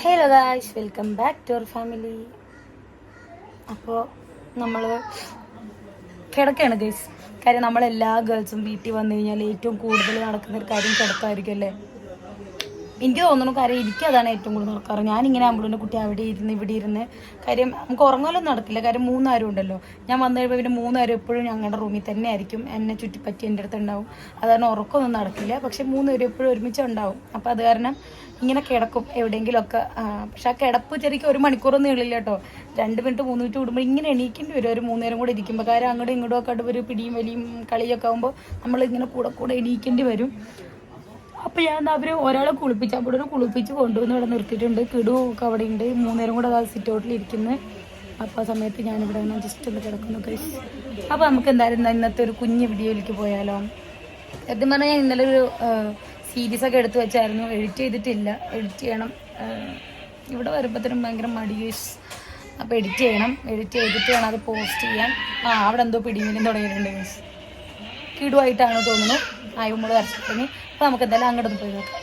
Hello guys, welcome back to our family. അപ്പോൾ നമ്മൾ കിടക്കുകയാണ് ഗൈസ്. കാര്യം നമ്മളെല്ലാ ഗേൾസും വീട്ടിൽ വന്നു കഴിഞ്ഞാൽ ഏറ്റവും കൂടുതൽ നടക്കുന്ന ഒരു കാര്യം കിടത്തായിരിക്കും അല്ലേ. എനിക്ക് തോന്നുന്നു കാര്യം എനിക്കതാണ് ഏറ്റവും കൂടുതൽ നടക്കാറ്. ഞാനിങ്ങനെ അമ്പളൂൻ്റെ കുട്ടി അവിടെ ഇരുന്ന് ഇവിടെ ഇരുന്ന് കാര്യം നമുക്ക് ഉറങ്ങാനൊന്നും നടക്കില്ല. കാര്യം മൂന്നാരും ഉണ്ടല്ലോ. ഞാൻ വന്നു കഴിയുമ്പോൾ പിന്നെ മൂന്നാരും എപ്പോഴും ഞങ്ങളുടെ റൂമിൽ തന്നെ ആയിരിക്കും. എന്നെ ചുറ്റിപ്പറ്റി എൻ്റെ അടുത്ത് ഉണ്ടാവും. അത് കാരണം ഉറക്കമൊന്നും നടക്കില്ല. പക്ഷെ മൂന്നുപേരും എപ്പോഴും ഒരുമിച്ച് ഉണ്ടാവും. അപ്പോൾ അത് കാരണം ഇങ്ങനെ കിടക്കും എവിടെയെങ്കിലുമൊക്കെ. പക്ഷെ ആ കിടപ്പ് ശരിക്കും 1 മണിക്കൂറൊന്നും ഇള്ളില്ല കേട്ടോ. 2 മിനിറ്റ് 3 മിനിറ്റ് കൂടുമ്പോൾ ഇങ്ങനെ എണീക്കേണ്ടി വരും. ഒരു 3 നേരം കൂടെ ഇരിക്കുമ്പോൾ. കാര്യം അങ്ങോട്ടും ഇങ്ങോട്ടും ഒക്കെ ഒരു പിടിയും വലിയും കളിയൊക്കെ ആകുമ്പോൾ നമ്മളിങ്ങനെ കൂടെ എണീക്കേണ്ടി വരും. അപ്പോൾ ഞാൻ ഒരാളെ കുളിപ്പിച്ച് അവിടെ കുളിപ്പിച്ച് കൊണ്ടുവന്ന് ഇവിടെ നിർത്തിയിട്ടുണ്ട്. കിടുവൊക്കെ അവിടെ ഉണ്ട്. 3 നേരം കൂടെ സിറ്റ് ഔട്ടിൽ ഇരിക്കുന്നത്. അപ്പോൾ ആ സമയത്ത് ഞാനിവിടെ ജസ്റ്റ് ഒന്ന് കിടക്കുന്നു ഗൈസ്. അപ്പോൾ നമുക്ക് എന്തായാലും ഇന്നത്തെ ഒരു കുഞ്ഞ് വീഡിയോയിലേക്ക് പോയാലോ. സത്യം പറഞ്ഞാൽ ഞാൻ ഇന്നലെ ഒരു സീരീസൊക്കെ എടുത്തു വെച്ചായിരുന്നു. എഡിറ്റ് ചെയ്തിട്ടില്ല. എഡിറ്റ് ചെയ്യണം. ഇവിടെ വരുമ്പോഴത്തേനും ഭയങ്കര മടി ഗൈസ്. അപ്പോൾ എഡിറ്റ് ചെയ്യണം. എഡിറ്റ് ചെയ്തിട്ട് വേണം അത് പോസ്റ്റ് ചെയ്യാൻ. അവിടെ എന്തോ പിടിമീനും തുടങ്ങിയിട്ടുണ്ട് ഗൈസ്. കിടുവായിട്ടാണ് തോന്നുന്നു. നമ്മൾ വരച്ചിട്ട്. അപ്പോൾ നമുക്ക് എന്തായാലും അങ്ങോട്ടൊന്ന് പോയി നോക്കാം.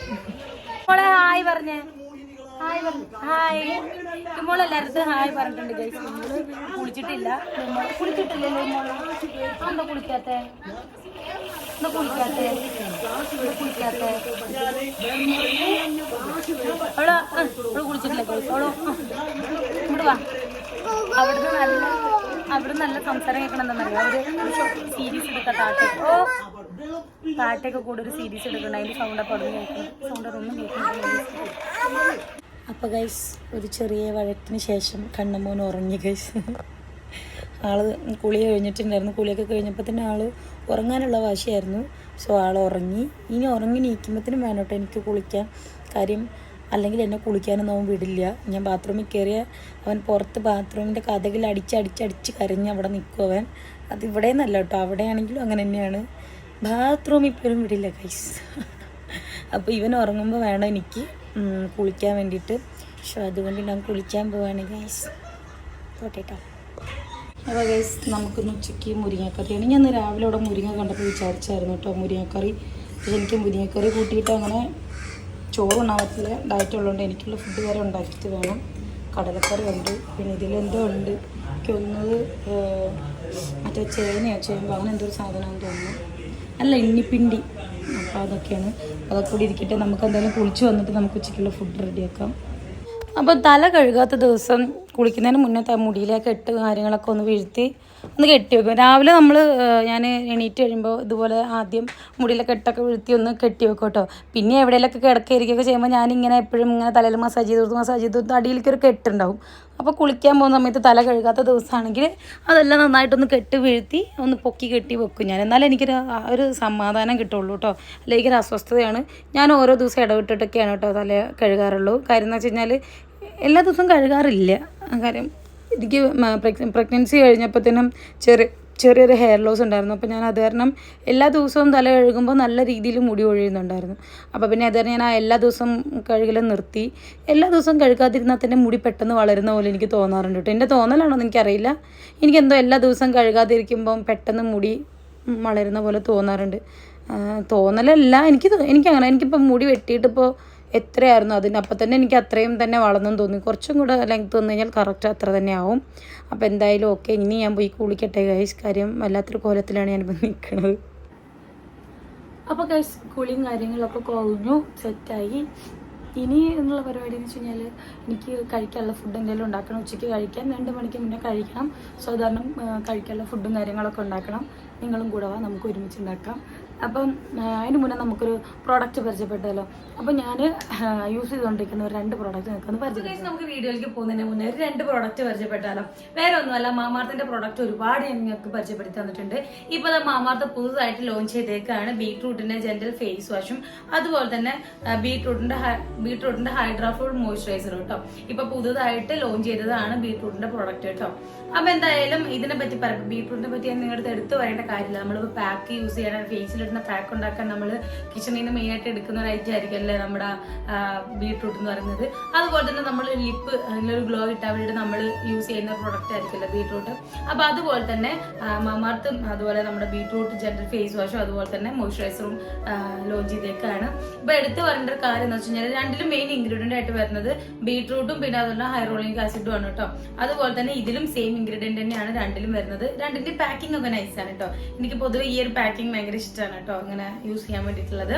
മോളെ ഹായ് പറഞ്ഞേ. ഹായ് മോൾ എല്ലാവരും ഹായ് പറഞ്ഞിട്ടുണ്ട് ഗൈസ്. നമ്മള് കുളിച്ചിട്ടില്ലല്ലോ മോള്. എന്താ കുളിക്കാത്തേ? അവള് കുളിച്ചിട്ടില്ല ഗൈസ്. അവള് ഇങ്ങോട്ട് വാ. അവിടെ നല്ല സംസാരം കേൾക്കണം. എന്താണെന്നറിയോ, അവര് സീരീസ് എടുക്കാം. പാട്ടൊക്കെ കൂടെ ഒരു സീരീസ് എടുക്കണം. അതിൻ്റെ സൗണ്ടൊക്കെ അവിടെ കേൾക്കണം. സൗണ്ടൊന്നും കേൾക്കണം. അപ്പോൾ ഗൈസ്, ഒരു ചെറിയ വഴക്കിന് ശേഷം കണ്ണമ്മോൻ ഉറങ്ങി ഗൈസ്. ആള് കുളി കഴിഞ്ഞിട്ടുണ്ടായിരുന്നു. കുളിയൊക്കെ കഴിഞ്ഞപ്പോൾ തന്നെ ആള് ഉറങ്ങാനുള്ള വാശിയായിരുന്നു. സോ ആൾ ഉറങ്ങി. ഇനി ഉറങ്ങി നീക്കുമ്പോഴത്തേനും വേണോട്ടോ എനിക്ക് കുളിക്കാൻ. കാര്യം അല്ലെങ്കിൽ എന്നെ കുളിക്കാനൊന്നും അവൻ വിടില്ല. ഞാൻ ബാത്റൂമിൽ കയറിയ അവൻ പുറത്ത് ബാത്റൂമിൻ്റെ കതകിൽ അടിച്ച് കരഞ്ഞ് അവിടെ നിൽക്കും അവൻ. അതിവിടെ നിന്നല്ല കേട്ടോ, അവിടെയാണെങ്കിലും അങ്ങനെ തന്നെയാണ്. ബാത്റൂമിൽ പോലും വിടില്ല ഗൈസ്. അപ്പോൾ ഇവൻ ഉറങ്ങുമ്പോൾ വേണം എനിക്ക് കുളിക്കാൻ വേണ്ടിയിട്ട്. പക്ഷേ അതുകൊണ്ട് ഞാൻ കുളിക്കാൻ പോവാണ് ഗൈസ്. പോട്ടേട്ടോ. അപ്പോൾ ഗൈസ്, നമുക്കിന്ന് ഉച്ചയ്ക്ക് മുരിങ്ങക്കറിയാണ്. ഞാൻ രാവിലെ ഇവിടെ മുരിങ്ങ കണ്ടപ്പോൾ വിചാരിച്ചായിരുന്നു കേട്ടോ മുരിങ്ങക്കറി. പക്ഷെ എനിക്ക് മുരിങ്ങക്കറി കൂട്ടിയിട്ട് അങ്ങനെ ചോറുണ്ണാൻ പറ്റില്ല. ഡയറ്റ് ഉള്ളതുകൊണ്ട് എനിക്കുള്ള ഫുഡ് വരെ ഉണ്ടാക്കിയിട്ട് വേണം. കടലക്കറി ഉണ്ട്, പിന്നെ ഇതിലെന്തോ ഉണ്ട്. എനിക്കൊന്നത് മറ്റേ ചേമ്പ് അങ്ങനെ എന്തോ ഒരു സാധനമാണെന്ന് തോന്നുന്നു. അല്ല, ഇന്നിപ്പിണ്ടി. അപ്പോൾ അതൊക്കെയാണ്. അതൊക്കെ കൂടി ഇരിക്കട്ടെ. നമുക്ക് എന്തായാലും കുളിച്ച് വന്നിട്ട് നമുക്ക് ഉച്ചയ്ക്കുള്ള ഫുഡ് റെഡിയാക്കാം. അപ്പോൾ തല കഴുകാത്ത ദിവസം കുളിക്കുന്നതിന് മുന്നേ മുടിയിലേക്ക് കാര്യങ്ങളൊക്കെ ഒന്ന് വീഴ്ത്തി ഒന്ന് കെട്ടി വെക്കും. രാവിലെ ഞാൻ എണീറ്റ് കഴിയുമ്പോൾ ഇതുപോലെ ആദ്യം മുടിയിലെ കെട്ടൊക്കെ വീഴ്ത്തി ഒന്ന് കെട്ടി വെക്കും കേട്ടോ. പിന്നെ എവിടെയെങ്കിലൊക്കെ കിടക്കുകയൊക്കെ ചെയ്യുമ്പോൾ ഞാനിങ്ങനെ എപ്പോഴും ഇങ്ങനെ തലയിൽ മസാജ് ചെയ്ത് അടിയിലേക്കൊരു കെട്ടുണ്ടാവും. അപ്പോൾ കുളിക്കാൻ പോകുന്ന സമയത്ത് തല കഴുകാത്ത ദിവസമാണെങ്കിൽ അതെല്ലാം നന്നായിട്ടൊന്ന് കെട്ടി വീഴ്ത്തി ഒന്ന് പൊക്കി കെട്ടി വെക്കും ഞാൻ. എന്നാലും ഒരു സമാധാനം കിട്ടുള്ളൂ കേട്ടോ. അല്ലെങ്കിൽ ഒരു അസ്വസ്ഥതയാണ്. ഞാൻ ഓരോ ദിവസം ഇടവിട്ടിട്ടൊക്കെയാണ് കേട്ടോ തല കഴുകാറുള്ളൂ. കാര്യം എന്ന് വെച്ച് കഴിഞ്ഞാൽ എല്ലാ ദിവസവും കഴുകാറില്ല. കാര്യം എനിക്ക് പ്രഗ്നൻസി കഴിഞ്ഞപ്പോഴത്തേനും ചെറിയൊരു ഹെയർ ലോസ് ഉണ്ടായിരുന്നു. അപ്പോൾ ഞാൻ അത് കാരണം എല്ലാ ദിവസവും തല കഴുകുമ്പോൾ നല്ല രീതിയിൽ മുടി ഒഴിയുന്നുണ്ടായിരുന്നു. അപ്പോൾ പിന്നെ അത് കാരണം ഞാൻ എല്ലാ ദിവസവും കഴുകലും നിർത്തി. എല്ലാ ദിവസവും കഴുകാതിരുന്നാൽ തന്നെ മുടി പെട്ടെന്ന് വളരുന്ന പോലെ എനിക്ക് തോന്നാറുണ്ട് കേട്ടോ. എൻ്റെ തോന്നലാണോ എന്ന് എനിക്കറിയില്ല. എനിക്കെന്തോ എല്ലാ ദിവസവും കഴുകാതിരിക്കുമ്പം പെട്ടെന്ന് മുടി വളരുന്ന പോലെ തോന്നാറുണ്ട്. തോന്നലല്ല, എനിക്കങ്ങനെ. എനിക്കിപ്പോൾ മുടി വെട്ടിയിട്ടിപ്പോൾ എത്രയായിരുന്നു അതിനപ്പം തന്നെ എനിക്ക് അത്രയും തന്നെ വളർന്നെന്ന് തോന്നി. കുറച്ചും കൂടെ ലെങ്ത്ത് വന്നു കഴിഞ്ഞാൽ കറക്റ്റ് അത്ര തന്നെ ആവും. അപ്പോൾ എന്തായാലും ഓക്കെ, ഇനി ഞാൻ പോയി കുളിക്കട്ടെ ഗൈസ്. കാര്യം വല്ലാത്തൊരു കോലത്തിലാണ് ഞാനിപ്പോൾ നിൽക്കുന്നത്. അപ്പോൾ ഗൈസ്, കുളിയും കാര്യങ്ങളൊക്കെ കഴിഞ്ഞു, സെറ്റായി. ഇനി എന്നുള്ള പരിപാടി എന്ന് വെച്ച് കഴിഞ്ഞാൽ എനിക്ക് കഴിക്കാനുള്ള ഫുഡ് എന്തെങ്കിലും ഉണ്ടാക്കണം. ഉച്ചയ്ക്ക് കഴിക്കാൻ 2 മണിക്ക് മുന്നേ കഴിക്കണം. സോ കാരണം കഴിക്കാനുള്ള ഫുഡും കാര്യങ്ങളൊക്കെ ഉണ്ടാക്കണം. നിങ്ങളും കൂടെ വാ, നമുക്ക് ഒരുമിച്ച് ഉണ്ടാക്കാം. അപ്പം അതിന് മുന്നേ നമുക്കൊരു പ്രോഡക്റ്റ് പരിചയപ്പെട്ടല്ലോ. അപ്പോൾ ഞാൻ യൂസ് ചെയ്തുകൊണ്ടിരിക്കുന്ന ഒരു 2 പ്രോഡക്റ്റ് നിൽക്കുന്നത് പരിചയപ്പെട്ടു. നമുക്ക് വീഡിയോയിലേക്ക് പോകുന്നതിന് മുന്നേ ഒരു 2 പ്രോഡക്റ്റ് പരിചയപ്പെട്ടാലോ. വേറെ ഒന്നുമല്ല, മാമാർത്തിൻ്റെ പ്രോഡക്റ്റ് ഒരുപാട് ഞാൻ നിങ്ങൾക്ക് പരിചയപ്പെടുത്തി തന്നിട്ടുണ്ട്. ഇപ്പോൾ മാമാർത്ത് പുതുതായിട്ട് ലോഞ്ച് ചെയ്തേക്കാണ് ബീട്രൂട്ടിൻ്റെ ജെന്റൽ ഫേസ് വാഷും അതുപോലെ തന്നെ ബീട്രൂട്ടിൻ്റെ ഹൈഡ്രാഫുൾ മോയ്സ്ചറൈസറും കേട്ടോ. ഇപ്പോൾ പുതുതായിട്ട് ലോഞ്ച് ചെയ്തതാണ് ബീട്രൂട്ടിൻ്റെ പ്രോഡക്റ്റ് കേട്ടോ. അപ്പോൾ എന്തായാലും ഇതിനെ പറ്റി ബീട്രൂട്ടിനെ പറ്റി ഞാൻ നിങ്ങളുടെ എടുത്ത് പറയേണ്ട കാര്യമില്ല. നമ്മളിപ്പോൾ പാക്ക് യൂസ് ചെയ്യാൻ ഫേസിലിടുന്ന പറ്റുന്ന പാക്ക് ഉണ്ടാക്കാൻ നമ്മൾ കിച്ചണിൽ നിന്ന് മെയിനായിട്ട് എടുക്കുന്ന ഒരു ഐറ്റം ആയിരിക്കും അല്ലേ നമ്മുടെ ബീട്രൂട്ട് എന്ന് പറയുന്നത്. അതുപോലെ തന്നെ നമ്മൾ ലിപ്പ് അതിനൊരു ഗ്ലോ കിട്ടാൻ വേണ്ടിയിട്ട് നമ്മൾ യൂസ് ചെയ്യുന്ന പ്രൊഡക്റ്റ് ആയിരിക്കുമല്ലോ ബീട്രൂട്ട്. അപ്പൊ അതുപോലെ തന്നെ മമാർത്തും അതുപോലെ നമ്മുടെ ബീട്രൂട്ട് ജെന്റൽ ഫേസ് വാഷും അതുപോലെ തന്നെ മോയ്സ്ചറൈസറും ലോഞ്ച് ചെയ്തേക്കാണ്. ഇപ്പൊ എടുത്തു പറയേണ്ട ഒരു കാര്യം എന്ന് വെച്ച് കഴിഞ്ഞാൽ രണ്ടിലും മെയിൻ ഇൻഗ്രീഡിയന്റ് ആയിട്ട് വരുന്നത് ബീട്രൂട്ടും പിന്നെ അതുപോലെ ഹൈറോളിക് ആസിഡും ആണ് കേട്ടോ. അതുപോലെ തന്നെ ഇതിലും സെയിം ഇൻഗ്രീഡിയന്റ് തന്നെയാണ് രണ്ടിലും വരുന്നത്. രണ്ടിന്റെ പാക്കിംഗ് ഒക്കെ നൈസാണ് കേട്ടോ. എനിക്ക് പൊതുവെ ഈ ഒരു പാക്കിംഗ് ഭയങ്കര ഇഷ്ടമാണ് കേട്ടോ, അങ്ങനെ യൂസ് ചെയ്യാൻ വേണ്ടിയിട്ടുള്ളത്.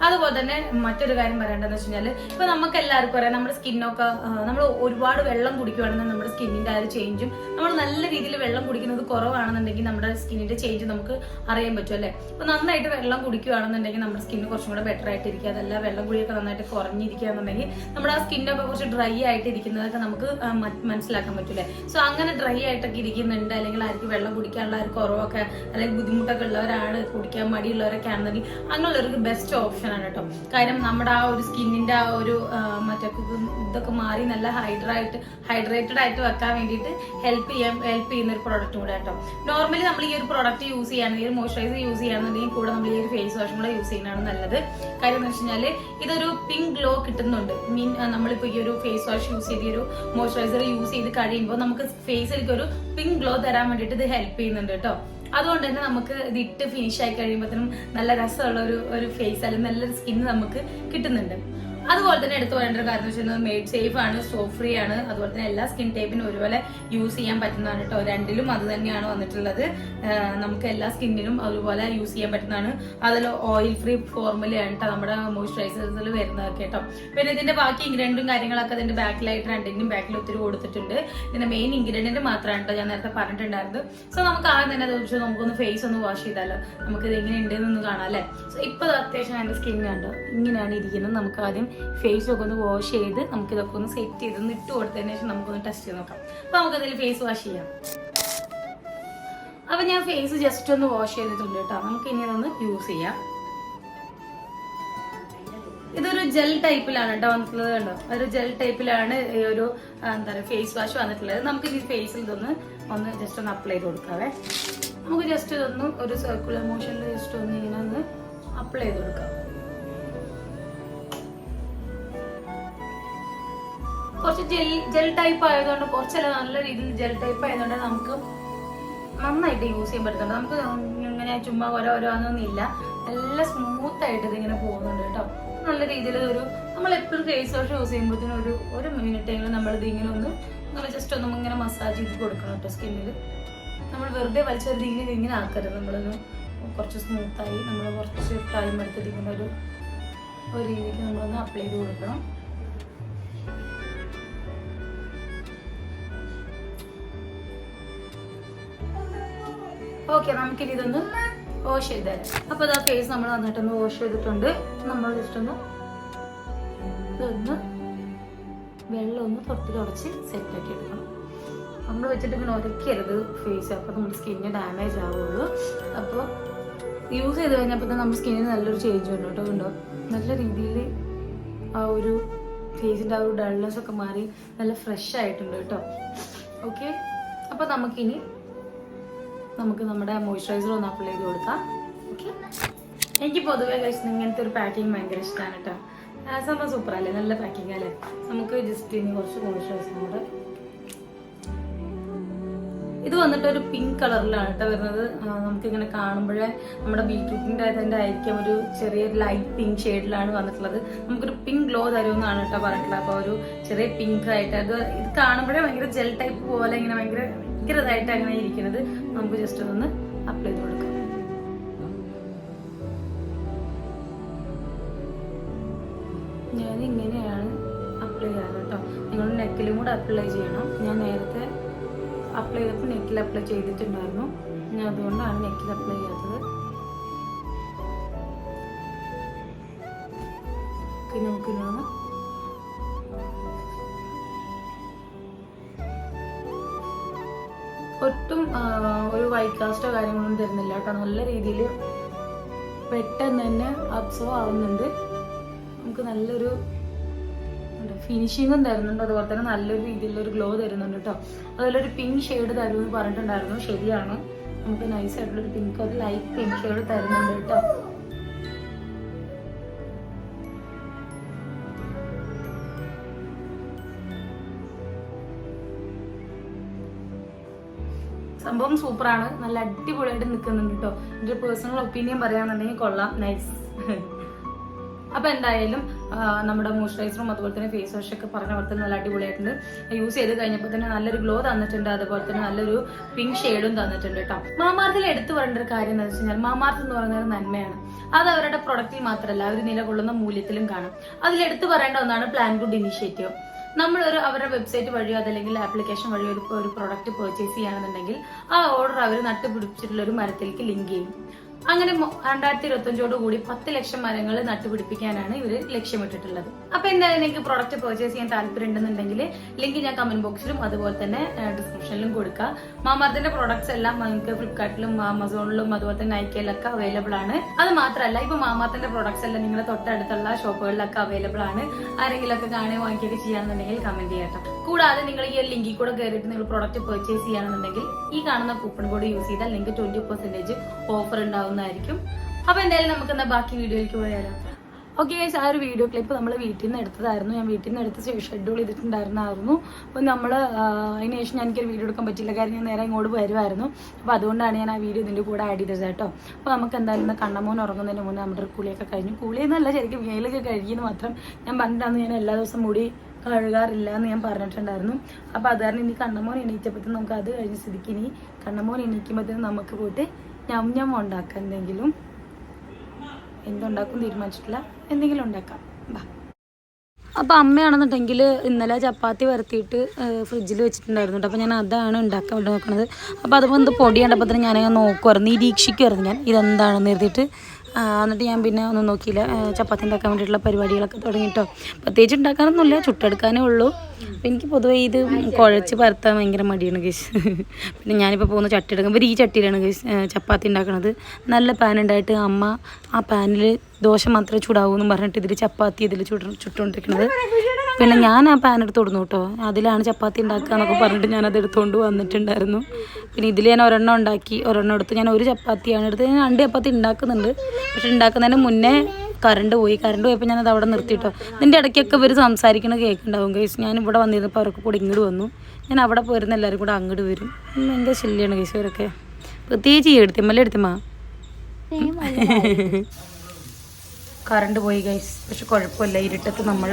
അതുപോലെ തന്നെ മറ്റൊരു കാര്യം പറയേണ്ടതെന്ന് വെച്ച് കഴിഞ്ഞാൽ ഇപ്പൊ നമുക്ക് എല്ലാവർക്കും അറിയാം നമ്മുടെ സ്കിന്നൊക്കെ നമ്മൾ ഒരുപാട് വെള്ളം കുടിക്കുകയാണെന്നുണ്ടെങ്കിൽ നമ്മുടെ സ്കിന്നിന്റെ ആ ഒരു ചേഞ്ചും, നമ്മൾ നല്ല രീതിയിൽ വെള്ളം കുടിക്കുന്നത് കുറവാണെന്നുണ്ടെങ്കിൽ നമ്മുടെ സ്കിന്നിന്റെ ചേഞ്ച് നമുക്ക് അറിയാൻ പറ്റും അല്ലെ. അപ്പൊ നന്നായിട്ട് വെള്ളം കുടിക്കുകയാണെന്നുണ്ടെങ്കിൽ നമ്മുടെ സ്കിന്ന് കുറച്ചും കൂടെ ബെറ്റർ ആയിട്ടിരിക്കുക. അതല്ല വെള്ളം കുടിയൊക്കെ നന്നായിട്ട് കുറഞ്ഞിരിക്കുക എന്നുണ്ടെങ്കിൽ നമ്മുടെ ആ സ്കിന്നൊക്കെ കുറച്ച് ഡ്രൈ ആയിട്ട് ഇരിക്കുന്നതൊക്കെ നമുക്ക് മനസ്സിലാക്കാൻ പറ്റൂലേ. സോ അങ്ങനെ ഡ്രൈ ആയിട്ടൊക്കെ ഇരിക്കുന്നുണ്ട്, അല്ലെങ്കിൽ ആർക്ക് വെള്ളം കുടിക്കാനുള്ള ഒരു കുറവൊക്കെ അല്ലെങ്കിൽ ബുദ്ധിമുട്ടൊക്കെ ഉള്ളവരാണ്, കുടിക്കാൻ മടിയുള്ളവരൊക്കെ ആണെന്നുണ്ടെങ്കിൽ അങ്ങനെയുള്ളവർക്ക് ബെസ്റ്റ് ഓപ്ഷൻ ആണ് കേട്ടോ. കാര്യം നമ്മുടെ ആ ഒരു സ്കിന്നിന്റെ ആ ഒരു മറ്റേ ഇതൊക്കെ മാറി നല്ല ഹൈഡ്രേറ്റഡ് ആയിട്ട് വെക്കാൻ വേണ്ടിയിട്ട് ഹെൽപ്പ് ചെയ്യുന്ന ഒരു പ്രോഡക്റ്റ് കൂടെ കേട്ടോ. നോർമലി നമ്മൾ ഈ ഒരു പ്രോഡക്റ്റ് യൂസ് ചെയ്യാണെങ്കിൽ ഈ ഒരു മോയ്സ്ചറൈസർ യൂസ് ചെയ്യാന്നുണ്ടെങ്കിൽ കൂടെ നമ്മൾ ഈ ഒരു ഫേസ് വാഷും കൂടെ യൂസ് ചെയ്യുന്നതാണ് നല്ലത്. കാര്യം എന്ന് വെച്ച് കഴിഞ്ഞാല് ഇതൊരു പിങ്ക് ഗ്ലോ കിട്ടുന്നുണ്ട്. നമ്മളിപ്പോ ഈ ഒരു ഫേസ് വാഷ് യൂസ് ചെയ്ത് ഈ ഒരു മോയ്സ്ചറൈസർ യൂസ് ചെയ്ത് കഴിയുമ്പോൾ നമുക്ക് ഫേസിലേക്ക് ഒരു പിങ്ക് ഗ്ലോ തരാൻ വേണ്ടിയിട്ട് ഇത് ഹെൽപ്പ് ചെയ്യുന്നുണ്ട് കേട്ടോ. അതുകൊണ്ട് തന്നെ നമുക്ക് ഇത് ഇട്ട് ഫിനിഷ് ആയി കഴിയുമ്പോഴത്തേനും നല്ല രസമുള്ള ഒരു ഫേസ് അല്ലെങ്കിൽ നല്ലൊരു സ്കിൻ നമുക്ക് കിട്ടുന്നുണ്ട്. അതുപോലെ തന്നെ എടുത്തു പറയേണ്ട ഒരു കാര്യം എന്ന് വെച്ചാൽ മെയ്ഡ് സേഫ് ആണ്, സോപ്പ് ഫ്രീ ആണ്. അതുപോലെ തന്നെ എല്ലാ സ്കിൻ ടൈപ്പിനും ഒരുപോലെ യൂസ് ചെയ്യാൻ പറ്റുന്നതാണ് കേട്ടോ. രണ്ടിലും അത് തന്നെയാണ് വന്നിട്ടുള്ളത്. നമുക്ക് എല്ലാ സ്കിന്നിനും അതുപോലെ യൂസ് ചെയ്യാൻ പറ്റുന്നതാണ്. അതിൽ ഓയിൽ ഫ്രീ ഫോർമുലയാണ് കേട്ടോ നമ്മുടെ മോയ്സ്ചറൈസേഴ്സിൽ വരുന്നതൊക്കെ കേട്ടോ. പിന്നെ ഇതിന്റെ ബാക്കി ഇൻഗ്രീഡിയന്റും കാര്യങ്ങളൊക്കെ അതിന്റെ ബാക്കിലായിട്ട് രണ്ടിന്റെയും ബാക്കിൽ ഒത്തിരി കൊടുത്തിട്ടുണ്ട്. ഇതിന്റെ മെയിൻ ഇൻഗ്രീഡിയന്റ് മാത്രമാണ് കേട്ടോ ഞാൻ നേരത്തെ പറഞ്ഞിട്ടുണ്ടായിരുന്നു. സോ നമുക്ക് ആദ്യം തന്നെ ചോദിച്ചാൽ നമുക്കൊന്ന് ഫേസ് ഒന്ന് വാഷ് ചെയ്താലോ, നമുക്കിത് എങ്ങനെ ഉണ്ടെന്നൊന്ന് കാണാം അല്ലേ. സോ ഇപ്പൊ അത്യാവശ്യം എന്റെ സ്കിൻ കണ്ടോ ഇങ്ങനെയാണ് ഇരിക്കുന്നത്. നമുക്ക് ആദ്യം ഫേസ് ഒക്കെ ഒന്ന് വാഷ് ചെയ്ത് നമുക്ക് ഇതൊക്കെ ഒന്ന് സെറ്റ് ചെയ്ത് ഒന്ന് ഇട്ട് കൊടുത്തതിന് ശേഷം നമുക്കൊന്ന് ടെസ്റ്റ് ചെയ്ത് നോക്കാം. അപ്പൊ നമുക്കതിൽ ഫേസ് വാഷ് ചെയ്യാം. അപ്പൊ ഞാൻ ഫേസ് ജസ്റ്റ് ഒന്ന് വാഷ് ചെയ്തിട്ടുണ്ട് കേട്ടോ. നമുക്ക് ഇനി അതൊന്ന് യൂസ് ചെയ്യാം. ഇതൊരു ജെൽ ടൈപ്പിലാണ് കേട്ടോ വന്നിട്ടുള്ളത്. കണ്ടോ, ഒരു ജെൽ ടൈപ്പിലാണ് ഈ ഒരു എന്താ പറയുക ഫേസ് വാഷ് വന്നിട്ടുള്ളത്. നമുക്ക് ഈ ഫേസിൽ ഇതൊന്ന് ജസ്റ്റ് ഒന്ന് അപ്ലൈ ചെയ്ത് കൊടുക്കാവേ. നമുക്ക് ജസ്റ്റ് ഇതൊന്ന് ഒരു സർക്കുലർ മോഷനിൽ ജസ്റ്റ് ഒന്ന് ഇങ്ങനെ ഒന്ന് അപ്ലൈ ചെയ്ത് കൊടുക്കാം. കുറച്ച് ജെൽ ടൈപ്പ് ആയതുകൊണ്ട് കുറച്ചല്ല നല്ല രീതിയിൽ ജെൽ ടൈപ്പ് ആയതുകൊണ്ട് നമുക്ക് നന്നായിട്ട് യൂസ് ചെയ്യാൻ പറ്റുന്നുണ്ട്. നമുക്ക് ഇങ്ങനെ ചുമ്മാ ഓരോന്നൊന്നുമില്ല, നല്ല സ്മൂത്ത് ആയിട്ട് ഇതിങ്ങനെ പോകുന്നുണ്ട് കേട്ടോ. നല്ല രീതിയിൽ ഇതൊരു നമ്മൾ എപ്പോഴും ഫേസ് വാഷ് യൂസ് ചെയ്യുമ്പോഴത്തേനും ഒരു മിനിറ്റെങ്കിലും നമ്മളിത് ഇങ്ങനെ ഒന്ന് നമ്മൾ ജസ്റ്റ് ഒന്നും ഇങ്ങനെ മസാജ് ചെയ്ത് കൊടുക്കണം കേട്ടോ സ്കിന്നിൽ. നമ്മൾ വെറുതെ വലിച്ചൊരു ഇങ്ങനെ ആക്കരുത്. നമ്മളൊന്ന് കുറച്ച് സ്മൂത്തായി നമ്മൾ കുറച്ച് ടൈം എടുത്തിട്ട് ഇങ്ങനെ ഒരു രീതിക്ക് നമ്മളൊന്ന് അപ്ലൈ ചെയ്ത് കൊടുക്കണം. ഓക്കെ, നമുക്കിനി ഇതൊന്ന് വാഷ് ചെയ്ത് തരാം. അപ്പൊ ആ ഫേസ് നമ്മൾ നന്നായിട്ടൊന്ന് വാഷ് ചെയ്തിട്ടുണ്ട്. നമ്മൾ ജസ്റ്റ് ഒന്ന് ഇതൊന്ന് വെള്ളം ഒന്ന് പുറത്തിലുടച്ച് സെറ്റാക്കി എടുക്കണം. നമ്മൾ വെച്ചിട്ട് ഇങ്ങനെ ഉരയ്ക്കരുത് ഫേസ്, അപ്പോൾ നമ്മുടെ സ്കിന്നിന് ഡാമേജ് ആവുള്ളൂ. അപ്പോൾ യൂസ് ചെയ്ത് കഴിഞ്ഞപ്പോൾ തന്നെ നമ്മുടെ സ്കിന്നിന് നല്ലൊരു ചേഞ്ച് ഉണ്ട് കേട്ടോ. ഉണ്ടോ, നല്ല രീതിയിൽ ആ ഒരു ഫേസിൻ്റെ ആ ഒരു ഡൾനെസ് ഒക്കെ മാറി നല്ല ഫ്രഷ് ആയിട്ടുണ്ട് കേട്ടോ. ഓക്കെ, അപ്പോൾ നമുക്ക് നമ്മുടെ മോയ്സ്ചറൈസർ ഒന്ന് അപ്ലൈ ചെയ്ത് കൊടുക്കാം. ഓക്കെ, എനിക്ക് പൊതുവേ കഴിച്ചത് ഇങ്ങനത്തെ ഒരു പാക്കിങ് ഭയങ്കര ഇഷ്ടമാണ് കേട്ടോ. സംഭവം സൂപ്പർ അല്ലേ, നല്ല പാക്കിങ് അല്ലേ. നമുക്ക് ജസ്റ്റ് ഇനി കുറച്ച് മോയ്സ്ചറൈസർ കൂടെ. ഇത് വന്നിട്ട് ഒരു പിങ്ക് കളറിലാണ് കേട്ടോ വരുന്നത്. നമുക്കിങ്ങനെ കാണുമ്പോഴേ നമ്മുടെ ബീട്രൂട്ടിൻ്റെ അതിൻ്റെ ആയിരിക്കും ഒരു ചെറിയൊരു ലൈറ്റ് പിങ്ക് ഷെയ്ഡിലാണ് വന്നിട്ടുള്ളത്. നമുക്കൊരു പിങ്ക് ഗ്ലോ തരുമെന്നാണ് കേട്ടോ പറഞ്ഞിട്ടുള്ളത്. അപ്പോൾ ഒരു ചെറിയ പിങ്ക് ആയിട്ട് ഇത് കാണുമ്പോഴേ ഭയങ്കര ജെൽ ടൈപ്പ് പോലെ ഇങ്ങനെ ഭയങ്കര ഇതായിട്ട് അങ്ങനെ ഇരിക്കുന്നത്. നമുക്ക് ജസ്റ്റ് ഒന്ന് അപ്ലൈ ചെയ്ത് കൊടുക്കാം. ഞാൻ ഇങ്ങനെയാണ് അപ്ലൈ ചെയ്യാറ് കേട്ടോ. നിങ്ങൾ നെക്കിലും കൂടെ അപ്ലൈ ചെയ്യണം. ഞാൻ നേരത്തെ അപ്ലൈ ചെയ്തപ്പോൾ നെക്കിൽ അപ്ലൈ ചെയ്തിട്ടുണ്ടായിരുന്നു. ഞാൻ അതുകൊണ്ടാണ് നെക്കിൽ അപ്ലൈ ചെയ്യാത്തത്. നമുക്കിങ്ങനെ ഒട്ടും ഒരു വൈറ്റ് കാസ്റ്റോ കാര്യങ്ങളൊന്നും തരുന്നില്ല കേട്ടോ. നല്ല രീതിയിൽ പെട്ടെന്ന് തന്നെ അബ്സോർവ് ആവുന്നുണ്ട്. നമുക്ക് നല്ലൊരു ഫിനിഷിങ്ങും തരുന്നുണ്ട്. അതുപോലെ തന്നെ നല്ലൊരു രീതിയിലൊരു ഗ്ലോ തരുന്നുണ്ട് കേട്ടോ. അതിലൊരു പിങ്ക് ഷെയ്ഡ് തരുമെന്ന് പറഞ്ഞിട്ടുണ്ടായിരുന്നു. ശരിയാണ്, നമുക്ക് നൈസായിട്ടുള്ളൊരു പിങ്ക്, ഒരു ലൈറ്റ് പിങ്ക് ഷെയ്ഡ് തരുന്നുണ്ട് കേട്ടോ. സംഭവം സൂപ്പറാണ്, നല്ല അടിപൊളിയായിട്ട് നിൽക്കുന്നുണ്ട് കേട്ടോ. എൻ്റെ പേഴ്സണൽ ഒപ്പീനിയൻ പറയാന്നുണ്ടെങ്കിൽ കൊള്ളാം, നൈസ്. അപ്പൊ എന്തായാലും നമ്മുടെ മോയ്സ്ചറൈസറും അതുപോലെ തന്നെ ഫേസ് വാഷ് ഒക്കെ പറഞ്ഞ പോലെ തന്നെ നല്ല അടിപൊളിയായിട്ടുണ്ട്. യൂസ് ചെയ്ത് കഴിഞ്ഞപ്പോൾ തന്നെ നല്ലൊരു ഗ്ലോ തന്നിട്ടുണ്ട്, അതുപോലെ തന്നെ നല്ലൊരു പിങ്ക് ഷെയ്ഡും തന്നിട്ടുണ്ട് കേട്ടോ. മാമാർത്തിൽ എടുത്തു പറയേണ്ട ഒരു കാര്യം എന്താ വെച്ച് കഴിഞ്ഞാൽ, മാമാർത്ത് എന്ന് പറയുന്നത് നന്മയാണ്. അത് അവരുടെ പ്രൊഡക്റ്റിൽ മാത്രമല്ല അവർ നിലകൊള്ളുന്ന മൂല്യത്തിലും കാണും. അതിൽ എടുത്തു പറയേണ്ട ഒന്നാണ് പ്ലാൻ ഗുഡ് ഇനിഷ്യേറ്റീവ്. നമ്മളൊരു അവരുടെ വെബ്സൈറ്റ് വഴിയോ അതല്ലെങ്കിൽ ആപ്ലിക്കേഷൻ വഴിയോ ഒരു പ്രൊഡക്റ്റ് പർച്ചേസ് ചെയ്യുകയാണെന്നുണ്ടെങ്കിൽ ആ ഓർഡർ അവർ നട്ടുപിടിപ്പിച്ചിട്ടുള്ള ഒരു മരത്തിലേക്ക് ലിങ്ക് ചെയ്യും. അങ്ങനെ 2025 10 ലക്ഷം മരങ്ങൾ നട്ടുപിടിപ്പിക്കാനാണ് ഇവര് ലക്ഷ്യമിട്ടിട്ടുള്ളത്. അപ്പൊ എന്തായാലും നിങ്ങൾക്ക് പ്രൊഡക്റ്റ് പർച്ചേസ് ചെയ്യാൻ താല്പര്യം ഉണ്ടെന്നുണ്ടെങ്കിൽ ലിങ്ക് ഞാൻ കമന്റ് ബോക്സിലും അതുപോലെ തന്നെ ഡിസ്ക്രിപ്ഷനിലും കൊടുക്കാം. മാമാർത്തിന്റെ പ്രൊഡക്ട്സ് എല്ലാം നിങ്ങൾക്ക് ഫ്ലിപ്കാർട്ടിലും ആമസോണിലും അതുപോലെ തന്നെ നൈക്കയിലൊക്കെ അവൈലബിൾ ആണ്. അത് മാത്രമല്ല ഇപ്പൊ മാമാർത്തിന്റെ പ്രൊഡക്ട്സ് എല്ലാം നിങ്ങളുടെ തൊട്ടടുത്തുള്ള ഷോപ്പുകളിലൊക്കെ അവൈലബിൾ ആണ്. ആരെങ്കിലും ഒക്കെ കാണുകയോ വാങ്ങിക്കുകയൊക്കെ ചെയ്യാന്നുണ്ടെങ്കിൽ കമന്റ് ചെയ്യട്ടോ. കൂടാതെ നിങ്ങൾ ഈ ഒരു ലിങ്കിൽ കൂടെ കയറിയിട്ട് നിങ്ങൾ പ്രൊഡക്റ്റ് പർച്ചേസ് ചെയ്യുകയാണെന്നുണ്ടെങ്കിൽ ഈ കാണുന്ന കൂപ്പൺ കോഡ് യൂസ് ചെയ്താൽ നിങ്ങൾക്ക് 20% ഓഫർ ഉണ്ടാവുന്നതായിരിക്കും. അപ്പൊ എന്തായാലും നമുക്ക് എന്നാ ബാക്കി വീഡിയോയിലേക്ക് പോയാലോ. ഓക്കെ ഗൈസ്, ആ ഒരു വീഡിയോ ക്ലിപ്പ് നമ്മൾ വീട്ടിൽ നിന്ന് എടുത്തതായിരുന്നു. ഞാൻ വീട്ടിൽ നിന്ന് എടുത്ത് ഷെഡ്യൂൾ ചെയ്തിട്ടുണ്ടായിരുന്നു. അപ്പോൾ നമ്മൾ അതിന് ശേഷം എനിക്കൊരു വീഡിയോ എടുക്കാൻ പറ്റില്ല, കാരണം ഞാൻ നേരെ ഇങ്ങോട്ട് വരുമായിരുന്നു. അപ്പോൾ അതുകൊണ്ടാണ് ഞാൻ ആ വീഡിയോ ഇതിൻ്റെ കൂടെ ആഡ് ചെയ്തത് കേട്ടോ. അപ്പോൾ നമുക്ക് എന്തായാലും കണ്ണമോൻ ഉറങ്ങുന്നതിന് മുന്നേ നമ്മുടെ കുളിയൊക്കെ കഴിഞ്ഞു. കുളിയെന്നല്ല, ശരിക്കും മേലൊക്കെ കഴുകിയെന്ന് മാത്രം. ഞാൻ പറഞ്ഞിട്ടാണ് ഞാൻ എല്ലാ ദിവസവും മുടി കഴുകാറില്ല എന്ന് ഞാൻ പറഞ്ഞിട്ടുണ്ടായിരുന്നു. അപ്പോൾ അത് കാരണം ഇനി കണ്ണമോൻ എണീറ്റപ്പോഴത്തേക്കും നമുക്ക് അത് കഴിഞ്ഞ സ്ഥിതിക്ക് ഇനി കണ്ണമോൻ എണീക്കുമ്പോഴത്തേക്കും നമുക്ക് പോയിട്ട് ഞം ഉണ്ടാക്കാം. എന്തുണ്ടാക്കും തീരുമാനിച്ചിട്ടില്ല, എന്തെങ്കിലും ഉണ്ടാക്കാം. അപ്പോൾ അമ്മയാണെന്നുണ്ടെങ്കിൽ ഇന്നലെ ചപ്പാത്തി വരത്തിയിട്ട് ഫ്രിഡ്ജിൽ വെച്ചിട്ടുണ്ടായിരുന്നു കേട്ടോ. അപ്പോൾ ഞാൻ അതാണ് ഉണ്ടാക്കാൻ വേണ്ടി നോക്കുന്നത്. അപ്പോൾ അതുപോലെ എന്ത് പൊടി കണ്ടപ്പോൾ തന്നെ ഞാനങ്ങനെ നോക്കുമായിരുന്നു, നിരീക്ഷിക്കുമായിരുന്നു ഞാൻ ഇതെന്താണെന്ന് എഴുതിയിട്ട്. എന്നിട്ട് ഞാൻ പിന്നെ ഒന്നും നോക്കിയില്ല. ചപ്പാത്തി ഉണ്ടാക്കാൻ വേണ്ടിയിട്ടുള്ള പരിപാടികളൊക്കെ തുടങ്ങിയിട്ടോ. പ്രത്യേകിച്ച് ഉണ്ടാക്കാനൊന്നുമില്ല, ചുട്ടെടുക്കാനേ ഉള്ളൂ. അപ്പോൾ എനിക്ക് പൊതുവേ ഇത് കുഴച്ച് പരത്താൻ ഭയങ്കര മടിയാണ് ഗൈസ്. പിന്നെ ഞാനിപ്പോൾ പോകുന്ന ചട്ടി എടുക്കുമ്പോൾ ഈ ചട്ടിയിലാണ് ഗൈസ് ചപ്പാത്തി ഉണ്ടാക്കുന്നത്. നല്ല പാൻ ഉണ്ടായിട്ട് അമ്മ ആ പാനിൽ ദോശ മാത്രമേ ചൂടാവൂ എന്ന് പറഞ്ഞിട്ട് ഇതിൽ ചപ്പാത്തി ഇതിൽ ചുട്ടുകൊണ്ടിരിക്കുന്നത്. പിന്നെ ഞാൻ ആ പാൻ എടുത്ത് കൊടുന്നു കേട്ടോ. അതിലാണ് ചപ്പാത്തി ഉണ്ടാക്കുക എന്നൊക്കെ പറഞ്ഞിട്ട് ഞാനത് എടുത്തുകൊണ്ട് വന്നിട്ടുണ്ടായിരുന്നു. പിന്നെ ഇതിൽ ഞാൻ ഒരെണ്ണം ഉണ്ടാക്കി, ഒരെണ്ണം എടുത്ത് ഞാൻ ഒരു ചപ്പാത്തിയാണ് എടുത്ത്. ഞാൻ 2 ചപ്പാത്തി ഉണ്ടാക്കുന്നുണ്ട്. പക്ഷെ ഉണ്ടാക്കുന്നതിന് മുന്നേ കറണ്ട് പോയപ്പോൾ ഞാനത് അവിടെ നിർത്തിയിട്ടോ. ഇതിൻ്റെ ഇടയ്ക്കൊക്കെ ഇവർ സംസാരിക്കണ കേൾക്കുന്നുണ്ടാവും ഗൈസ്. ഞാനിവിടെ വന്നിരുന്നപ്പോൾ അവരൊക്കെ കൂടി ഇങ്ങോട്ട് വന്നു. ഞാൻ അവിടെ പോയിരുന്ന എല്ലാവരും കൂടെ അങ്ങോട്ട് വരും. ഭയങ്കര ശല്യമാണ് ഗൈസ് ഇവരൊക്കെ. പ്രത്യേകിച്ച് എടുത്തിമ്മ കറണ്ട് പോയി ഗൈസ്. പക്ഷെ കുഴപ്പമില്ല, ഇരുട്ടത്ത് നമ്മൾ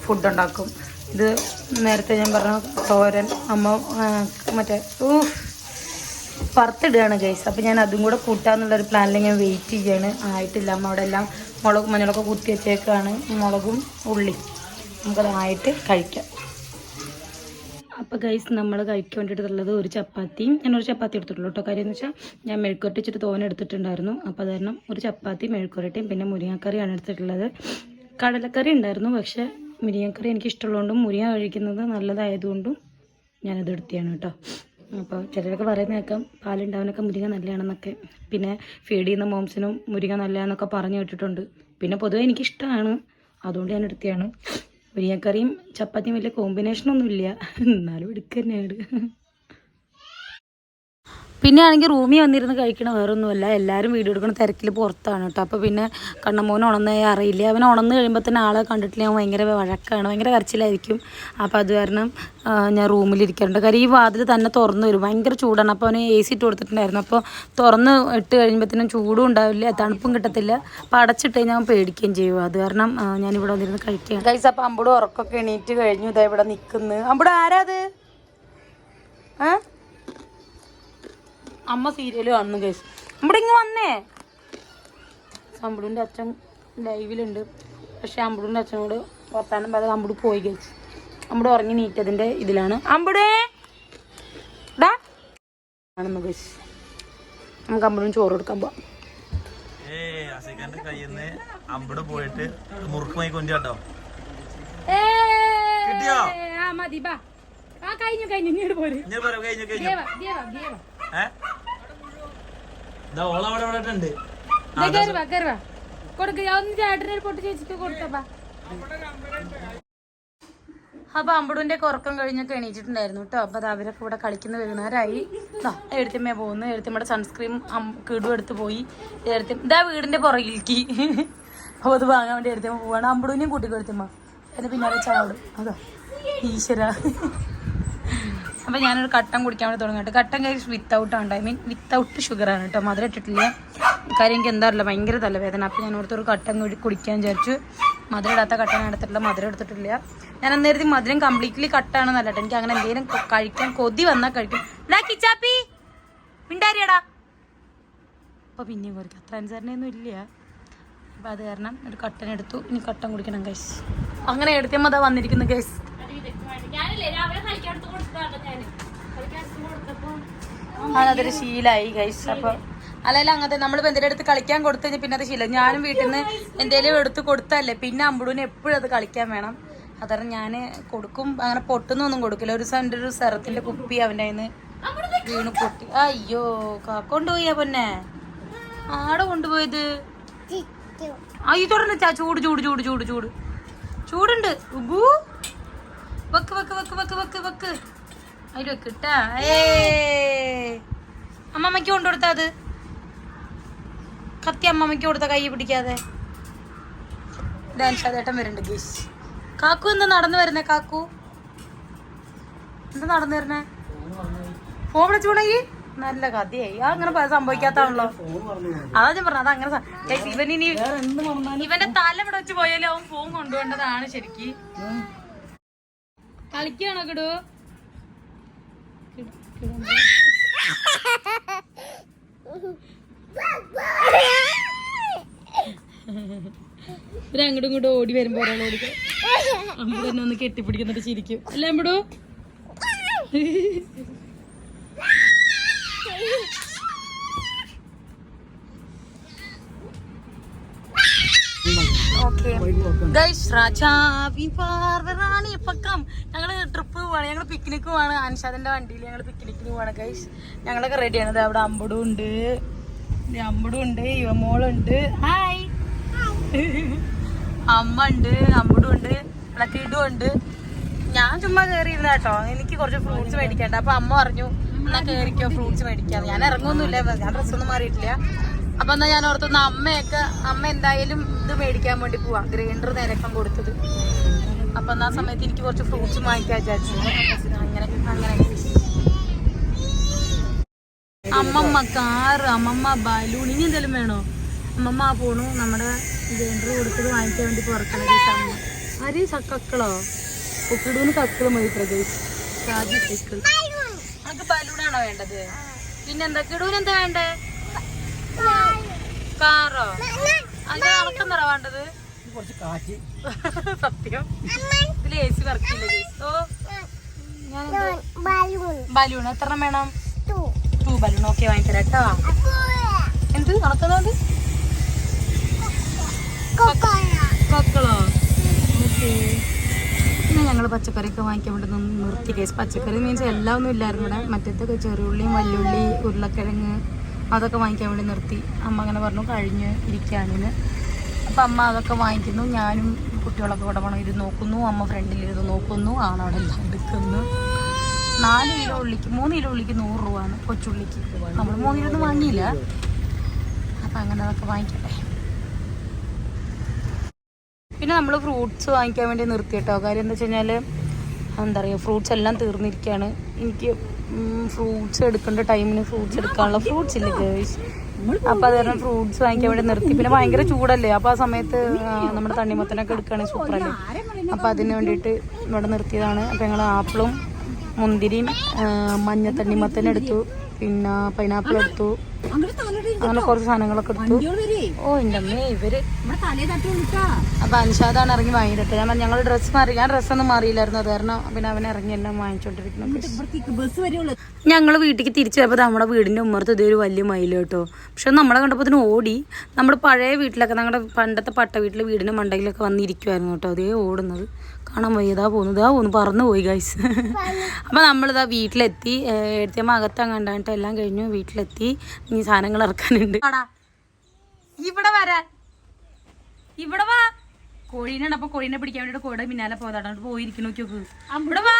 ഫുഡ് ഉണ്ടാക്കും. ഇത് നേരത്തെ ഞാൻ പറഞ്ഞ തോരൻ അമ്മ മറ്റേ വറുത്തിടുകയാണ് ഗൈസ്. അപ്പോൾ ഞാൻ അതും കൂടെ കൂട്ടാന്നുള്ളൊരു പ്ലാനിൽ ഞാൻ വെയിറ്റ് ചെയ്യാണ്. ആയിട്ടില്ല. അമ്മ അവിടെ എല്ലാം മഞ്ഞളൊക്കെ കുത്തി വെച്ചേക്കാണ്. മുളകും ഉള്ളി നമുക്കതായിട്ട് കഴിക്കാം. അപ്പോൾ ഗൈസ് നമ്മൾ കഴിക്കാൻ വേണ്ടിയിട്ടുള്ളത് ഒരു ചപ്പാത്തിയും, ഞാനൊരു ചപ്പാത്തി എടുത്തിട്ടുള്ളൂ കേട്ടോ. കാര്യം എന്ന് വെച്ചാൽ ഞാൻ മെഴുക്കുവരട്ടി വെച്ചിട്ട് തോനെ എടുത്തിട്ടുണ്ടായിരുന്നു. അപ്പോൾ അത് കാരണം ഒരു ചപ്പാത്തി മെഴുക്കുവരട്ടിയും പിന്നെ മുരിങ്ങക്കറിയാണ് എടുത്തിട്ടുള്ളത്. കടലക്കറി ഉണ്ടായിരുന്നു, പക്ഷേ മുരിങ്ങക്കറി എനിക്ക് ഇഷ്ടമുള്ളതുകൊണ്ടും മുരിങ്ങ കഴിക്കുന്നത് നല്ലതായതുകൊണ്ടും ഞാനത് എടുത്തിയാണ് കേട്ടോ. അപ്പോൾ ചിലരൊക്കെ പറയുന്ന കേൾക്കാം പാലുണ്ടാവാനൊക്കെ മുരിങ്ങ നല്ലതാണെന്നൊക്കെ. പിന്നെ ഫീഡ് ചെയ്യുന്ന മോംസിനും മുരിങ്ങ നല്ലതാണെന്നൊക്കെ പറഞ്ഞു കേട്ടിട്ടുണ്ട്. പിന്നെ പൊതുവെ എനിക്കിഷ്ടമാണ്, അതുകൊണ്ട് ഞാൻ എടുത്തതാണ്. മുരിങ്ങക്കറിയും ചപ്പാത്തിയും വലിയ കോമ്പിനേഷനൊന്നുമില്ല, എന്നാലും എടുക്കുക തന്നെയാണ്. പിന്നെ ആണെങ്കിൽ റൂമിൽ വന്നിരുന്ന് കഴിക്കണ വേറൊന്നുമല്ല, എല്ലാവരും വീഡിയോ എടുക്കുന്ന തിരക്കിൽ പുറത്താണ് കേട്ടോ. അപ്പോൾ പിന്നെ കണ്ണമോൻ ഉണന്നേ അറിയില്ല. അവൻ ഉണന്ന് കഴിയുമ്പോൾ തന്നെ ആളെ കണ്ടിട്ടില്ല, അവൻ ഭയങ്കര വഴക്കാണ്, ഭയങ്കര കരച്ചിലായിരിക്കും. അപ്പോൾ അത് കാരണം ഞാൻ റൂമിലിരിക്കാറുണ്ട്. കാര്യം ഈ വാതിൽ തന്നെ തുറന്നു വരും, ഭയങ്കര ചൂടാണ്. അപ്പോൾ അവന് AC ഇട്ട് കൊടുത്തിട്ടുണ്ടായിരുന്നു. അപ്പോൾ തുറന്ന് ഇട്ട് കഴിയുമ്പോഴത്തേനും ചൂടും ഉണ്ടാവില്ല, തണുപ്പും കിട്ടത്തില്ല. അപ്പോൾ അടച്ചിട്ട് കഴിഞ്ഞാൽ അവൻ പേടിക്കുകയും ചെയ്യും. അത് കാരണം ഞാനിവിടെ വന്നിരുന്ന് കഴിക്കുകയാണ് ഗൈസ്. അപ്പോൾ അമ്പുടെ ഉറക്കമൊക്കെ എണീറ്റ് കഴിഞ്ഞു, ഇതാ ഇവിടെ നിൽക്കുന്നു. അമ്പുടെ ആരാത്? അമ്മ സീരിയൽ കാണുന്നു ഗൈസ്. നമ്മുടെ ഇങ്ങ് വന്നേ. അമ്പുടിൻ്റെ അച്ഛൻ ലൈവിലുണ്ട്, പക്ഷെ അമ്പുടിൻ്റെ അച്ഛനോട് വർത്താനം പറയാതെ അമ്പുട് പോയി ഗൈസ്. അമ്പുട് ഉറങ്ങി നീറ്റതിൻ്റെ ഇതിലാണ്. അമ്പുടേ ഡാ ആണെന്ന് ഗൈസ്. നമുക്ക് അമ്പുടിന് ചോറ് കൊടുക്കാൻ പോവാം. പോയിട്ട് മുറുക്കുമായി കൊണ്ടോ മതി ബാ. കഴിഞ്ഞു ഇങ്ങോട്ട് പോര്. അപ്പൊ അമ്പുടിന്റെ ഉറക്കം കഴിഞ്ഞൊക്കെ എണീച്ചിട്ടുണ്ടായിരുന്നു കേട്ടോ. അപ്പൊ അത് അവരൊക്കെ ഇവിടെ കളിക്കുന്ന വൈകുന്നേരമായി. എഴുത്തിമ്മ പോകുന്നു. എഴുത്തിമ്മയുടെ സൺസ്ക്രീൻ കിടുവെടുത്ത് പോയി. ഇതാ വീടിന്റെ പുറകിലേക്ക്. അപ്പോൾ അത് വാങ്ങാൻ വേണ്ടി എഴുത്തിമ്മ പോവാണ്. അമ്പുടിനെയും കൂട്ടിക്കൊടുത്തിമ്മ എന്നെ പിന്നാലെ ചാടും. അതാ ഈശ്വര. അപ്പോൾ ഞാനൊരു കട്ടൻ കുടിക്കാൻ വേണ്ടി തുടങ്ങിയിട്ട് കട്ടൻ കഴിച്ച് വിത്തൗട്ട് ആണ്, ഐ മീൻ വിത്തൗട്ട് ഷുഗറാണ് കേട്ടോ, മധുരം ഇട്ടിട്ടില്ല. കാര്യം എനിക്ക് എന്താ അറിയില്ല, ഭയങ്കര തലവേദന. അപ്പോൾ ഞാൻ ഓർത്തൊരു കട്ടൻ കുടിക്കാൻ വിചാരിച്ചു. മധുരം ഇടാത്ത കട്ടൻ എടുത്തിട്ടില്ല, മധുരം എടുത്തിട്ടില്ല. ഞാൻ അന്നേരത്തെ മധുരം കംപ്ലീറ്റ്ലി കട്ടാണെന്നല്ല കേട്ടോ, എനിക്ക് അങ്ങനെ എന്തെങ്കിലും കഴിക്കാൻ കൊതി വന്നാൽ കഴിക്കും. കിച്ചാപ്പി മിണ്ടാരിയടാ. അപ്പോൾ പിന്നെയും കുറയ്ക്കും, അത്ര അനുസരണയൊന്നും ഇല്ല. അപ്പോൾ അത് കാരണം ഒരു കട്ടൻ എടുത്തു. ഇനി കട്ടൻ കുടിക്കണം ഗൈസ്. അങ്ങനെ എടുത്തമ്മ അതാ വന്നിരിക്കുന്നു ഗൈസ്. അതൊരു ശീലമായി ഗൈസ്. അപ്പോൾ അല്ലെങ്കിൽ അങ്ങനത്തെ നമ്മളിപ്പോൾ എന്തെങ്കിലും എടുത്ത് കളിക്കാൻ കൊടുത്തു കഴിഞ്ഞാൽ പിന്നെ അത് ശീലം. ഞാനും വീട്ടിൽ നിന്ന് എന്തെങ്കിലും എടുത്ത് കൊടുത്തല്ലേ പിന്നെ അമ്പുടൂന് എപ്പോഴും അത് കളിക്കാൻ വേണം. അതാണ് ഞാൻ കൊടുക്കും. അങ്ങനെ പൊട്ടുന്നൊന്നും കൊടുക്കില്ല. ഒരു എൻ്റെ ഒരു സെറത്തിൻ്റെ കുപ്പി അവൻ്റെ കയ്യിൽ നിന്ന് വീണ് പൊട്ടി. അയ്യോ കൊണ്ടുപോയാ പൊന്നെ, ആടെ കൊണ്ടുപോയത്. അയ്യോ തുടർന്ന് ചൂട് ചൂട് ചൂട് ചൂട് ചൂട് ചൂടുണ്ട്. ഉഗു വെക്ക് വെക്ക് വെക്ക് വെക്ക് വെക്ക് വെക്ക് അതിൽ വെക്ക് ഇട്ടാ. അമ്മമ്മയ്ക്ക് കൊണ്ടുകൊടുത്താ അത് കത്തി, അമ്മമ്മയ്ക്ക് കൊടുത്ത കൈ പിടിക്കാതെ. ഡാൻഷാദേട്ടൻ വരുന്നുണ്ട് ഗീസ്. കാക്കു എന്താ നടന്നു വരുന്നേ? കാക്കു എന്താ നടന്നു വരുന്നേ? ഫോൺ വിളിച്ചു പോണെങ്കിൽ നല്ല കഥയായി. അങ്ങനെ സംഭവിക്കാത്താണല്ലോ. അതാ ഞാൻ പറഞ്ഞത്. അതങ്ങനെ ഇവനിനി ഇവന്റെ തല ഇവിടെ വെച്ച് പോയാലും അവൻ ഫോൺ കൊണ്ടുപോകേണ്ടതാണ് ശരിക്ക്. കളിക്കാണോ കിടു? ഒരു അങ്ങോട്ടും ഇങ്ങോട്ടും ഓടി വരുമ്പോ ഒരാൾ ഓടിക്കും. അമ്മ തന്നെ ഒന്ന് കെട്ടിപ്പിടിക്കുന്നിട്ട് ചിരിക്കും അല്ലേ അമ്മടു? ഞങ്ങള് ട്രിപ്പ് പോവാണ്, ഞങ്ങള് പിക്നിക്ക് പോവാണ്. അൻഷാദിന്റെ വണ്ടിയിൽ ഞങ്ങള് പിക്നിക്കിന് പോവാണ് ഗൈസ്. ഞങ്ങളൊക്കെ റെഡിയാണ്. അവിടെ അമ്പടും ഉണ്ട്, യുവമോളുണ്ട്, ഹായ്, അമ്മ ഉണ്ട്, അമ്പടും ഉണ്ട്, കിടും ഉണ്ട്. ഞാൻ ചുമ്മാ കയറിയിരുന്ന കേട്ടോ. എനിക്ക് കുറച്ച് ഫ്രൂട്ട്സ് മേടിക്കണ്ട. അപ്പൊ അമ്മ പറഞ്ഞു എന്നാ കയറിക്കോ ഫ്രൂട്ട്സ് മേടിക്കാം. ഞാൻ ഇറങ്ങുമൊന്നുമില്ല, ഞാൻ ഡ്രസ്സൊന്നും മാറിയിട്ടില്ല. അപ്പൊ എന്നാ ഞാൻ ഓർത്തുന്ന അമ്മ എന്തായാലും ഇത് മേടിക്കാൻ വേണ്ടി പോവാ. ഗ്രൈൻഡർ നേരക്കം കൊടുത്തത്. അപ്പൊ എന്നാ സമയത്ത് എനിക്ക് കുറച്ച് ഫ്രൂട്ട്സ് വാങ്ങിക്കാൻ വിചാരിച്ചു. അങ്ങനെ അമ്മമ്മ കാറ്, അമ്മമ്മ ബലൂൺ, ഇനി എന്തെങ്കിലും വേണോ? അമ്മമ്മ പോണു നമ്മുടെ ഗ്രൈൻഡർ കൊടുത്തത് വാങ്ങിക്കാൻ വേണ്ടി പുറക്കണം. ആര് കക്കളോ? ഒക്കിടൂന്ന് കക്കള് മതി പ്രദേശ്. സൈക്കിൾ നമുക്ക് ബലൂണാണോ വേണ്ടത്? പിന്നെന്താ കിടൂനെന്താ വേണ്ടേ? കാറോ? അതിന് അളക്കം നിറ വേണ്ടത്. സത്യം ഇതിൽ AC വർക്കില്ല. ബലൂൺ എത്ര വേണം? 2 ബലൂൺ. ഓക്കെ വാങ്ങിത്തരാം കേട്ടോ. എന്ത് നടക്കുന്നത്? കൊക്കളോ? ഓക്കെ. പിന്നെ ഞങ്ങൾ പച്ചക്കറിയൊക്കെ വാങ്ങിക്കാൻ വേണ്ടി നിർത്തി കേസ്. പച്ചക്കറി മീൻസ് എല്ലാം ഒന്നും ഇല്ലായിരുന്നു ഇവിടെ. മറ്റേതൊക്കെ ചെറിയുള്ളിയും വല്യുള്ളി ഉരുളക്കിഴങ്ങ് അതൊക്കെ വാങ്ങിക്കാൻ വേണ്ടി നിർത്തി. അമ്മ അങ്ങനെ പറഞ്ഞു കഴിഞ്ഞ് ഇരിക്കാനിന്ന്. അപ്പം അമ്മ അതൊക്കെ വാങ്ങിക്കുന്നു. ഞാനും കുട്ടികളൊക്കെ ഇവിടെ വേണം ഇരുന്ന് നോക്കുന്നു. അമ്മ ഫ്രണ്ടിലിരുന്ന് നോക്കുന്നു. ആണവിടെ എല്ലാം എടുക്കുന്നു. 4 കിലോ ഉള്ളിക്ക് 3 കിലോ ഉള്ളിക്ക് 100 രൂപയാണ് കൊച്ചുള്ളിക്ക്. നമ്മൾ 3 കിലോ ഒന്നും വാങ്ങിയില്ല. അപ്പം അങ്ങനെ അതൊക്കെ വാങ്ങിക്കട്ടെ. പിന്നെ നമ്മൾ ഫ്രൂട്ട്സ് വാങ്ങിക്കാൻ വേണ്ടി നിർത്തി കേട്ടോ. കാര്യം എന്താ വെച്ച് കഴിഞ്ഞാൽ എന്താ പറയുക, ഫ്രൂട്ട്സ് എല്ലാം തീർന്നിരിക്കുകയാണ്. എനിക്ക് ഫ്രൂട്ട്സ് എടുക്കേണ്ട ടൈമിന് ഫ്രൂട്ട്സ് എടുക്കാനുള്ള ഫ്രൂട്ട്സ് ഇല്ല ഗേൾസ്. അപ്പോൾ അത് കാരണം ഫ്രൂട്ട്സ് വാങ്ങിക്കാൻ വേണ്ടി നിർത്തി. പിന്നെ ഭയങ്കര ചൂടല്ലേ, അപ്പോൾ ആ സമയത്ത് നമ്മുടെ തണ്ണിമത്തനൊക്കെ എടുക്കുകയാണെങ്കിൽ സൂപ്പറല്ലേ. അപ്പോൾ അതിന് വേണ്ടിയിട്ട് ഇവിടെ നിർത്തിയതാണ്. അപ്പോൾ ഞങ്ങൾ ആപ്പിളും മുന്തിരിയും മഞ്ഞ തണ്ണിമത്തനെടുത്തു, പിന്നെ പൈനാപ്പിൾ എടുത്തു, അങ്ങനെ കുറച്ച് സാധനങ്ങളൊക്കെ എടുത്തു. ഓ എൻ്റെ അമ്മേ ഇവര്. അപ്പൊ അൻഷാദാണ് ഇറങ്ങി വാങ്ങിയിട്ട്. ഞാൻ ഞങ്ങൾ ഡ്രസ്സ് മാറി, ഞാൻ ഡ്രസ്സൊന്നും മാറിയില്ലായിരുന്നു. അത് കാരണം പിന്നെ അവൻ ഇറങ്ങി എല്ലാം വാങ്ങിച്ചോണ്ടിരിക്കുന്നു. ഞങ്ങൾ വീട്ടിലേക്ക് തിരിച്ചു പോയപ്പോൾ നമ്മുടെ വീടിന്റെ ഉമ്മർത്ത് ഇതൊരു വലിയ മയിൽ കേട്ടോ. പക്ഷെ നമ്മളെ കണ്ടപ്പോൾ ഓടി. നമ്മുടെ പഴയ വീട്ടിലൊക്കെ, ഞങ്ങളുടെ പണ്ടത്തെ പട്ട വീട്ടിലെ വീടിന്റെ മണ്ടയിലൊക്കെ വന്നിരിക്കുമായിരുന്നു കേട്ടോ. അതേ ഓടുന്നത് കാണാൻ പോയി. ഇതാ പോകുന്നു പറന്നു പോയി ഗൈസ്. അപ്പൊ നമ്മളിതാ വീട്ടിലെത്തി. എടുത്തമ്മ അകത്താൻ കണ്ടായിട്ട് എല്ലാം കഴിഞ്ഞു. വീട്ടിലെത്തി. ഇനി സാധനങ്ങൾ ഇറക്കാനുണ്ട്. ഇവിടെ വാ. കോഴീനാണ്. അപ്പൊ കോഴീനെ പിടിക്കാൻ വേണ്ടിട്ട് കോഴിയുടെ പിന്നാലെ പോയതാണ്. പോയിരിക്കണ നോക്കി. ഇവിടെ വാ.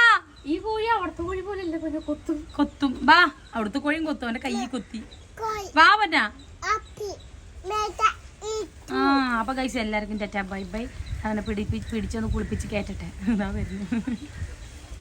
ഈ കോഴി അവിടുത്തെ കോഴി പോലെ കൊത്തും. വാ, അവിടുത്തെ കോഴിയും കൊത്തും. അവന്റെ കൈ കൊത്തി. വാ പറ്റാ. അപ്പൊ ഗൈസ് എല്ലാവർക്കും ടാറ്റാ ബൈ ബൈ. അങ്ങനെ പിടിച്ചൊന്ന് കുളിപ്പിച്ച് കേറ്റട്ടെ. ഇതാ വരുന്നു.